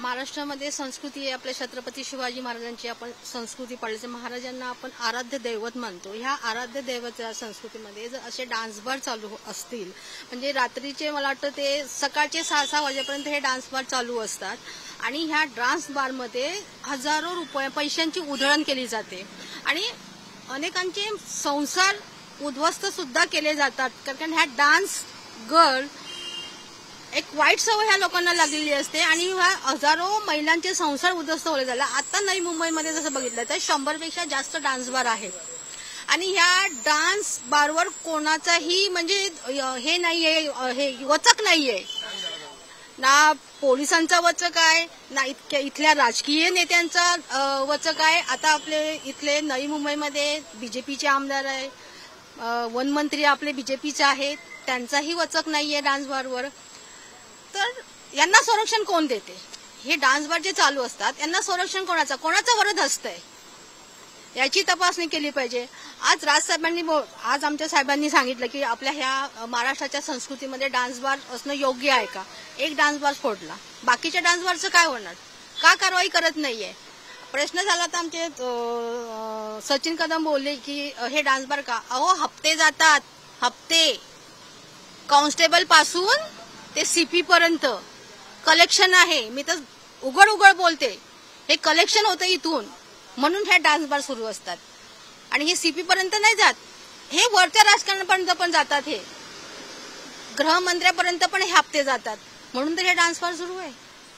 महाराष्ट्रामध्ये संस्कृती आहे आपल्या छत्रपती शिवाजी महाराजांची आपण संस्कृती पाळली महाराजांना आपण आराध्य दैवत मानतो। ह्या आराध्य दैवत संस्कृतीमध्ये जर असे डान्स बार चालू असतील म्हणजे रात्रीचे मला वाटतं ते सकाळचे 6-6 वाजेपर्यंत हे डान्स बार चालू असतात आणि ह्या डान्स बारमध्ये हजारो रुपये पैशांची उधळण केली जाते आणि अनेकांचे संसार उद्ध्वस्त सुद्धा केले जातात कारण ह्या डान्स गर्ल एक वाईट सवय ह्या लोकांना लागलेली असते आणि हजारो महिलांचे संसार उद्ध्वस्त होले झाले। आता नवी मुंबईमध्ये जसं बघितलं तर 100 पेक्षा जास्त डान्स बार आहेत आणि ह्या डान्स बारवर कोणाचाही म्हणजे हे नाहीये, हे वचक नाहीये ना, पोलिसांचा वचक आहे ना इथल्या राजकीय नेत्यांचा वचक आहे। आता आपले इथले नवी मुंबईमध्ये बीजेपीचे आमदार आहे, वनमंत्री आपले बीजेपीचे आहेत, त्यांचाही वचक नाहीये डान्स बारवर। तर यांना संरक्षण कोण देते? हे डान्स बार जे चालू असतात यांना संरक्षण कोणाचा वरद असतंय याची तपासणी केली पाहिजे। आज आज आमच्या साहेबांनी सांगितलं की आपल्या ह्या महाराष्ट्राच्या संस्कृतीमध्ये डान्स बार असणं योग्य आहे का? एक डान्स बार फोडला, बाकीच्या डान्स बारचं काय होणार? का कारवाई करत नाहीये? प्रश्न झाला तर आमचे सचिन कदम बोलले की हे डान्स बार का? अहो हप्ते जातात, हप्ते कॉन्स्टेबल पासून ते सीपी पर्यंत कलेक्शन आहे। मी तर उघड बोलते, हे कलेक्शन होतं इथून म्हणून हे डान्स बार सुरू असतात आणि हे सीपी पर्यंत नाही जात, हे वरच्या राजकारणापर्यंत पण जातात, हे गृहमंत्र्यापर्यंत पण हे हप्ते जातात म्हणून तर हे डान्स बार सुरू आहे।